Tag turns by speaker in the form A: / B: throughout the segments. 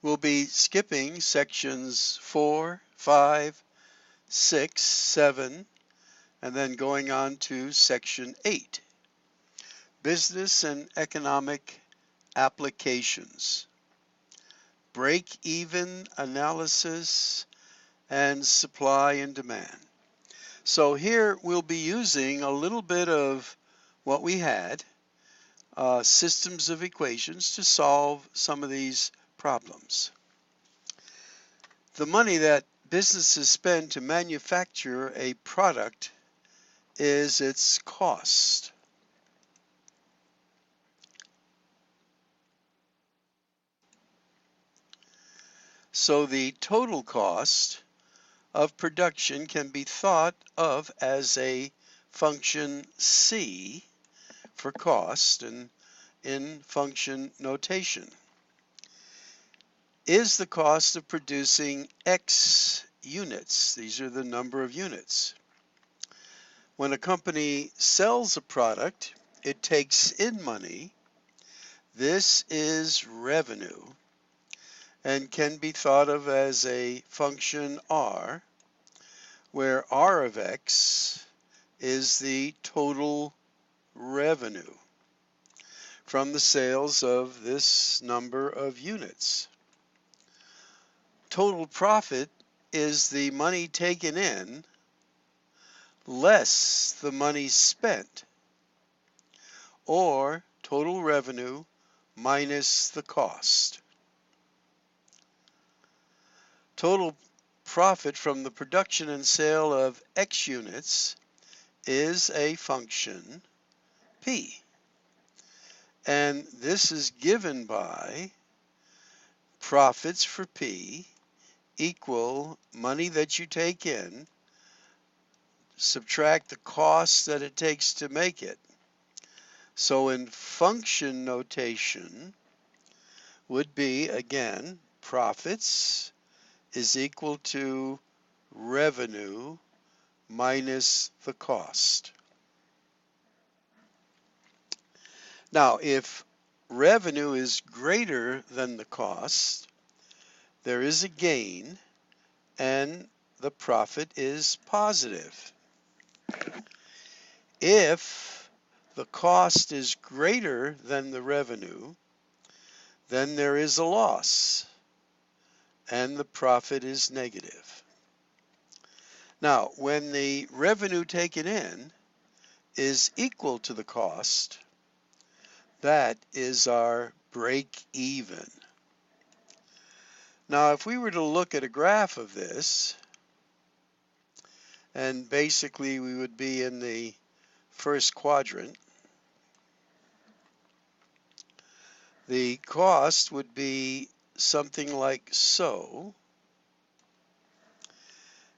A: We'll be skipping sections 4, 5, 6, 7, and then going on to section 8, business and economic applications, break-even analysis, and supply and demand. So here we'll be using a little bit of what we had, systems of equations, to solve some of these problems. The money that businesses spend to manufacture a product is its cost. So the total cost of production can be thought of as a function C for cost and in function notation. Is the cost of producing X units. These are the number of units. When a company sells a product, it takes in money. This is revenue and can be thought of as a function R, where R of X is the total revenue from the sales of this number of units. Total profit is the money taken in less the money spent, or total revenue minus the cost. Total profit from the production and sale of X units is a function P. And this is given by profits for P equal money that you take in, subtract the cost that it takes to make it. So in function notation would be, again, profits is equal to revenue minus the cost. Now, if revenue is greater than the cost, there is a gain and the profit is positive. If the cost is greater than the revenue, then there is a loss and the profit is negative. Now, when the revenue taken in is equal to the cost, that is our break even. Now, if we were to look at a graph of this, and basically we would be in the first quadrant, the cost would be something like so,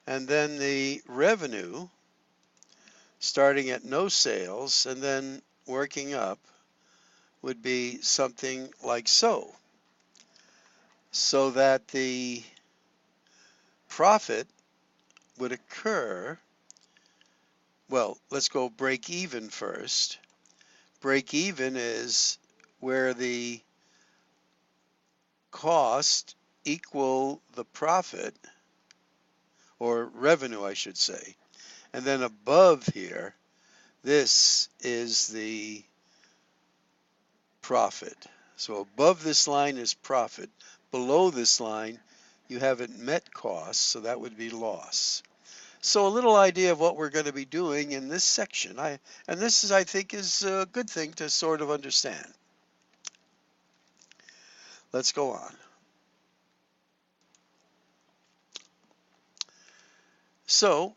A: and then the revenue, starting at no sales and then working up, would be something like so. So that the profit would occur, well, let's go break even first. Break even is where the cost equal the profit, or revenue I should say, and then above here, this is the profit. So above this line is profit. Below this line, you haven't met costs, so that would be loss. So a little idea of what we're going to be doing in this section. And this is, I think, is a good thing to sort of understand. Let's go on. So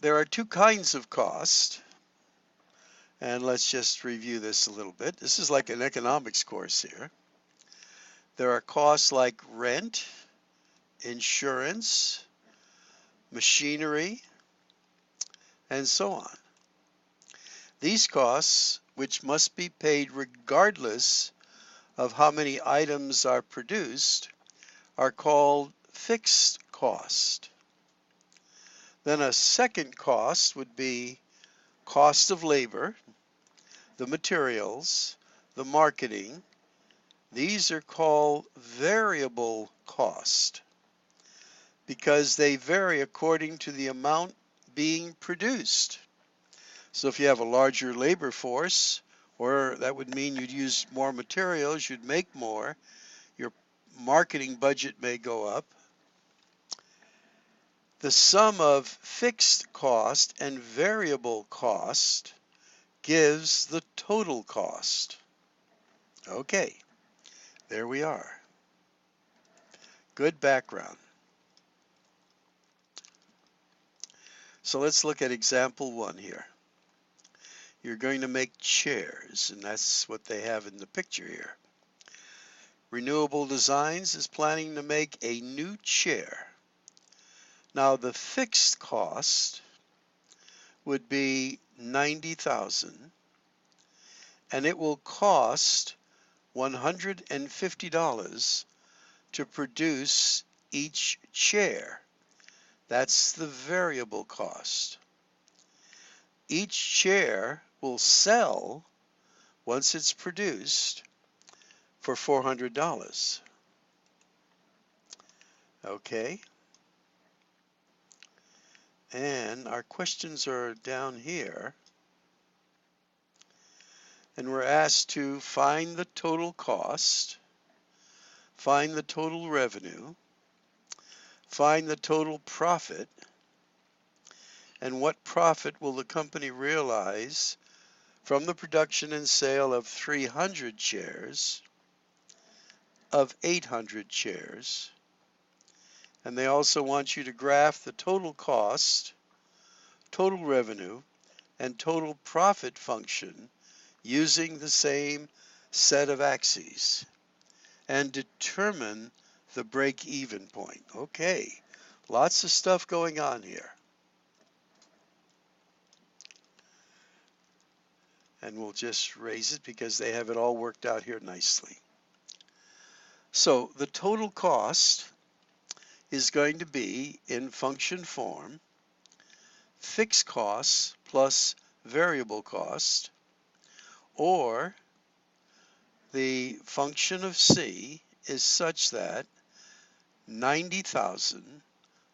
A: there are two kinds of cost. And let's just review this a little bit. This is like an economics course here. There are costs like rent, insurance, machinery, and so on. These costs, which must be paid regardless of how many items are produced, are called fixed cost. Then a second cost would be cost of labor, the materials, the marketing, These are called variable cost because they vary according to the amount being produced. So if you have a larger labor force, or that would mean you'd use more materials, you'd make more, your marketing budget may go up. The sum of fixed cost and variable cost gives the total cost. Okay, there we are. Good background. So let's look at example 1 here. You're going to make chairs, and that's what they have in the picture here. Renewable Designs is planning to make a new chair. Now the fixed cost would be $90,000, and it will cost $150 to produce each chair. That's the variable cost. Each chair will sell, once it's produced, for $400. Okay. And our questions are down here. And we're asked to find the total cost, find the total revenue, find the total profit, and what profit will the company realize from the production and sale of 300 chairs, of 800 chairs. And they also want you to graph the total cost, total revenue, and total profit function using the same set of axes and determine the break-even point. Okay, lots of stuff going on here. And we'll just raise it because they have it all worked out here nicely. So the total cost is going to be, in function form, fixed costs plus variable cost, or the function of C is such that 90,000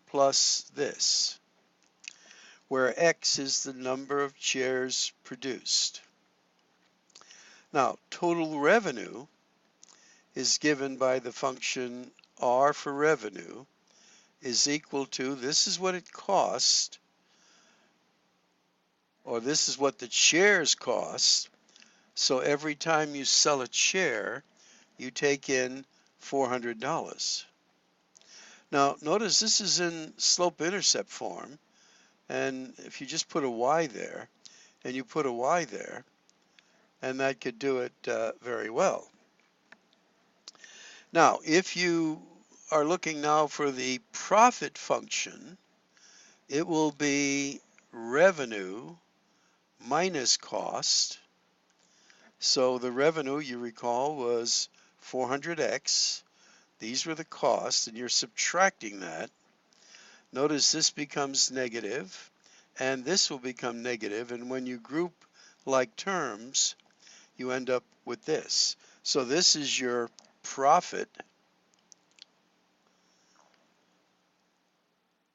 A: plus this, where X is the number of chairs produced. Now, total revenue is given by the function R for revenue is equal to, this is what it cost, or this is what the chairs cost. So every time you sell a chair, you take in $400. Now, notice this is in slope-intercept form, and if you just put a y there, and you put a y there, and that could do it very well. Now, if you are looking now for the profit function, it will be revenue minus cost. So the revenue, you recall, was 400x. These were the costs, and you're subtracting that. Notice this becomes negative, and this will become negative, and when you group like terms, you end up with this. So this is your profit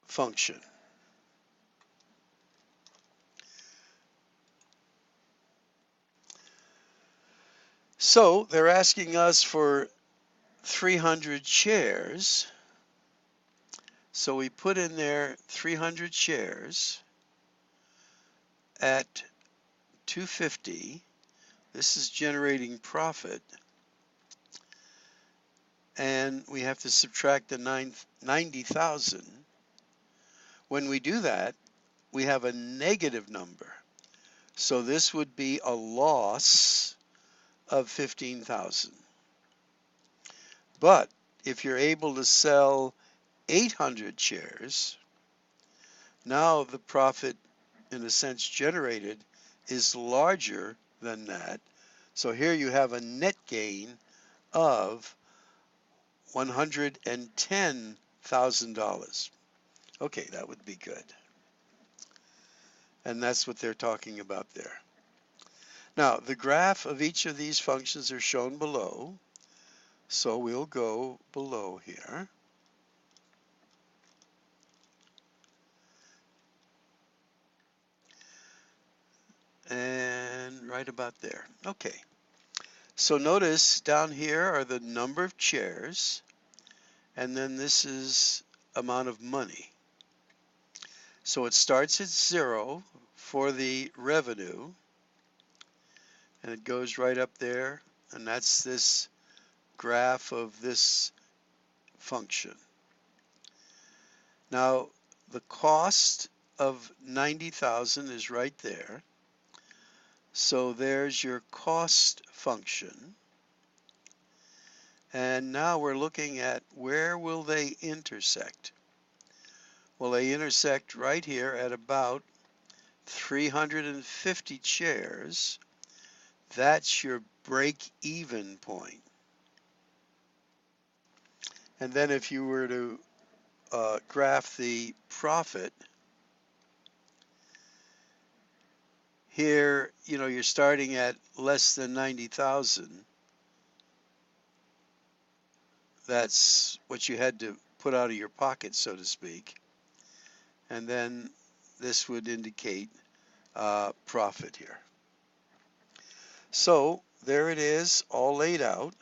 A: function. So they're asking us for 300 chairs. So we put in there 300 chairs at 250. This is generating profit. And we have to subtract the 90,000. When we do that, we have a negative number. So this would be a loss of 15,000. But if you're able to sell 800 chairs, now the profit, in a sense, generated is larger than that. So here you have a net gain of $110,000. Okay, that would be good. And that's what they're talking about there. Now, the graph of each of these functions are shown below. So we'll go below here. And right about there. Okay. So notice down here are the number of chairs, and then this is amount of money. So it starts at 0 for the revenue, and it goes right up there, and that's this graph of this function. Now, the cost of 90,000 is right there. So there's your cost function. And now we're looking at where will they intersect? Well, they intersect right here at about 350 chairs. That's your break-even point. And then if you were to graph the profit, here, you're starting at less than 90,000. That's what you had to put out of your pocket, so to speak. And then this would indicate profit here. So there it is, all laid out.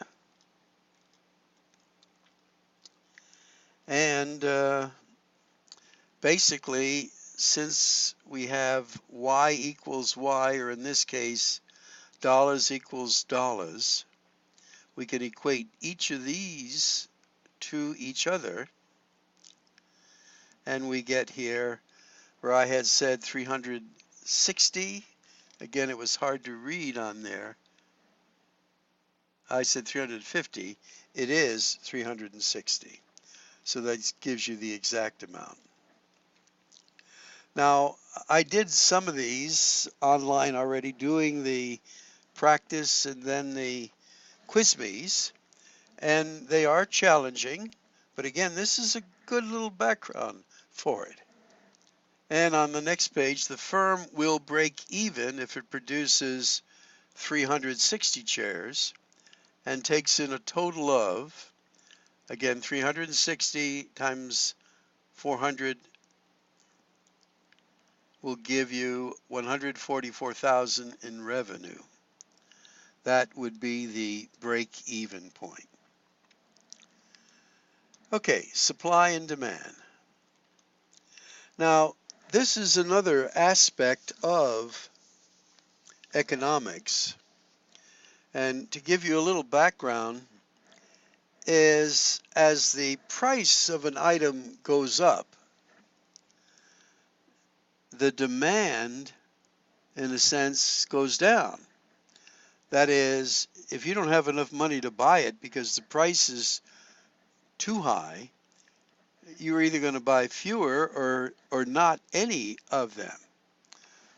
A: And basically, since we have y equals y, or in this case, dollars equals dollars, we can equate each of these to each other. And we get here where I had said 360. Again, it was hard to read on there. I said 350. It is 360. So that gives you the exact amount. Now, I did some of these online already, doing the practice and then the Quizme's, and they are challenging, but again, this is a good little background for it. And on the next page, the firm will break even if it produces 360 chairs and takes in a total of, again, 360 times 400 will give you 144,000 in revenue. That would be the break-even point. Okay, supply and demand. Now, this is another aspect of economics. And to give you a little background, is as the price of an item goes up, the demand, in a sense, goes down. That is, if you don't have enough money to buy it because the price is too high, you're either going to buy fewer or not any of them.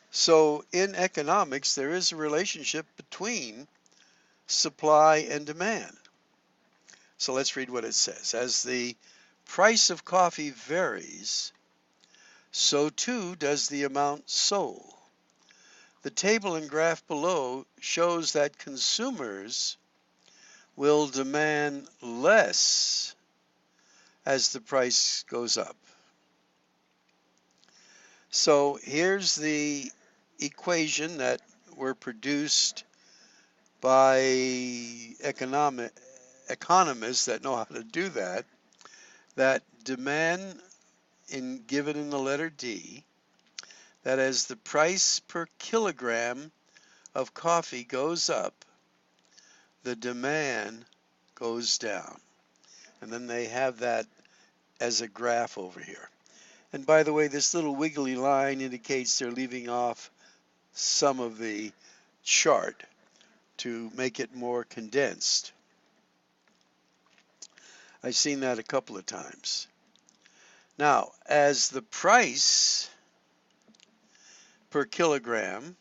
A: So in economics, there is a relationship between supply and demand. So let's read what it says. As the price of coffee varies, so too does the amount sold. The table and graph below shows that consumers will demand less as the price goes up. So here's the equation that were produced by economists that know how to do that. That demand given in the letter D, that as the price per kilogram of coffee goes up, the demand goes down. And then they have that as a graph over here. And by the way, this little wiggly line indicates they're leaving off some of the chart to make it more condensed. I've seen that a couple of times. Now, as the price per kilogram,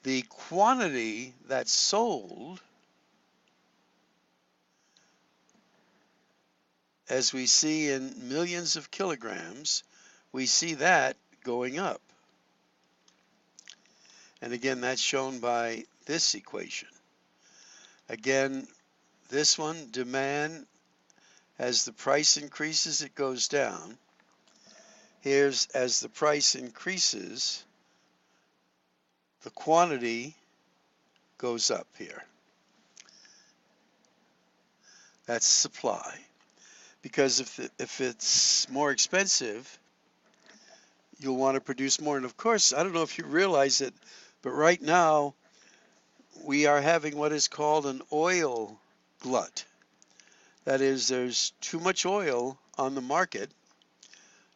A: the quantity that's sold, as we see in millions of kilograms, we see that going up. And again, that's shown by this equation. Again, this one, demand, as the price increases, it goes down. Here's as the price increases, the quantity goes up here. That's supply. Because if it's more expensive, you'll want to produce more. And of course, I don't know if you realize it, but right now we are having what is called an oil glut. That is, there's too much oil on the market,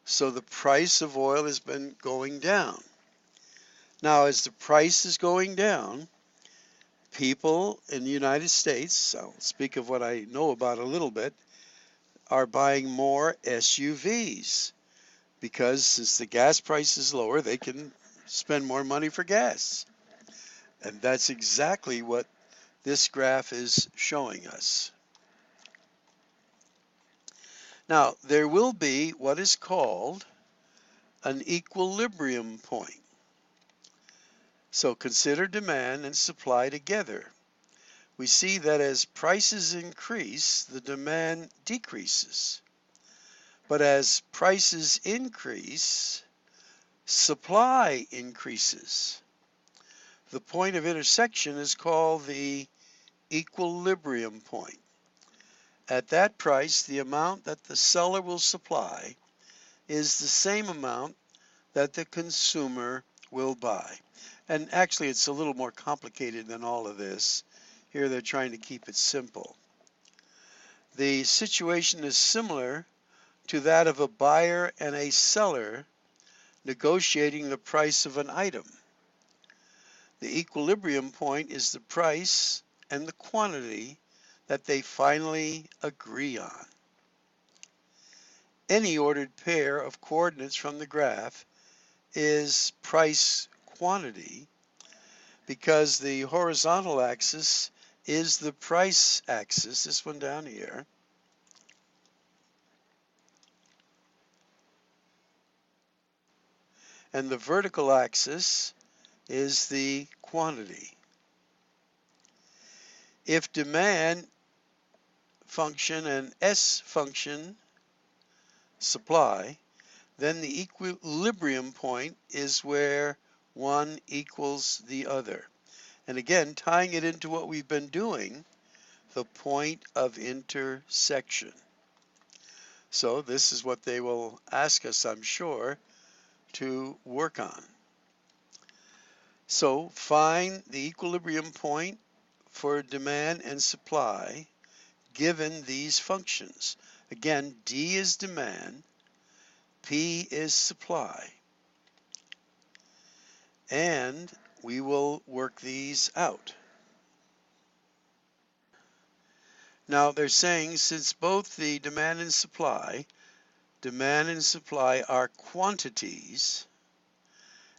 A: so the price of oil has been going down. Now, as the price is going down, people in the United States, I'll speak of what I know about a little bit, are buying more SUVs because since the gas price is lower, they can spend more money for gas. And that's exactly what this graph is showing us. Now, there will be what is called an equilibrium point. So consider demand and supply together. We see that as prices increase, the demand decreases. But as prices increase, supply increases. The point of intersection is called the equilibrium point. At that price, the amount that the seller will supply is the same amount that the consumer will buy. And actually, it's a little more complicated than all of this. Here they're trying to keep it simple. The situation is similar to that of a buyer and a seller negotiating the price of an item. The equilibrium point is the price and the quantity that they finally agree on. Any ordered pair of coordinates from the graph is price quantity because the horizontal axis is the price axis, this one down here, and the vertical axis is the quantity. If demand function and S function supply, then the equilibrium point is where one equals the other. And again, tying it into what we've been doing, the point of intersection. So this is what they will ask us, I'm sure, to work on. So find the equilibrium point for demand and supply given these functions. Again, D is demand, P is supply. And we will work these out. Now they're saying since both the demand and supply are quantities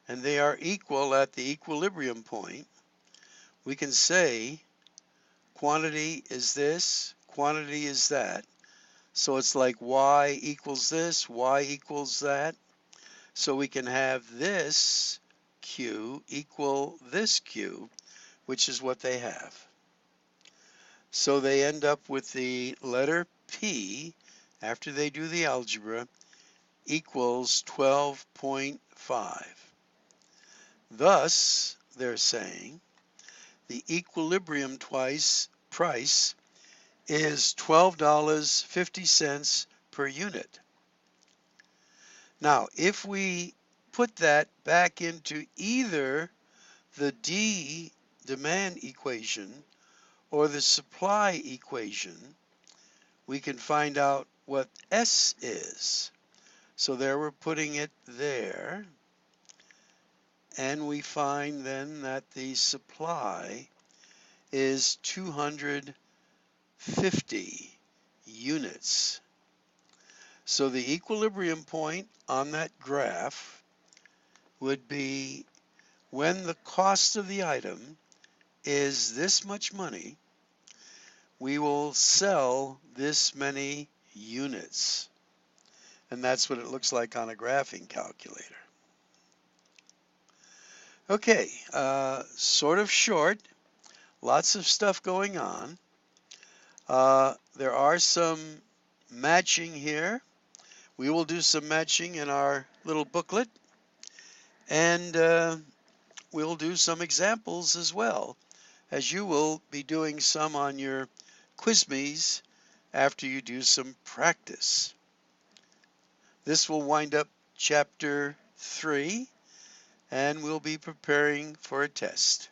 A: and they are equal at the equilibrium point, we can say quantity is this, quantity is that. So it's like y equals this, y equals that. So we can have this Q equal this Q, which is what they have. So they end up with the letter P, after they do the algebra, equals 12.5. Thus, they're saying, the equilibrium price is $12.50 per unit. Now, if we put that back into either the D demand equation or the supply equation, we can find out what S is. So there we're putting it there. And we find then that the supply is 250 units. So the equilibrium point on that graph would be when the cost of the item is this much money, we will sell this many units. And that's what it looks like on a graphing calculator. Okay, sort of short. Lots of stuff going on. There are some matching here. We will do some matching in our little booklet, and we'll do some examples as well, as you will be doing some on your QuizMes after you do some practice. This will wind up chapter 3, and we'll be preparing for a test.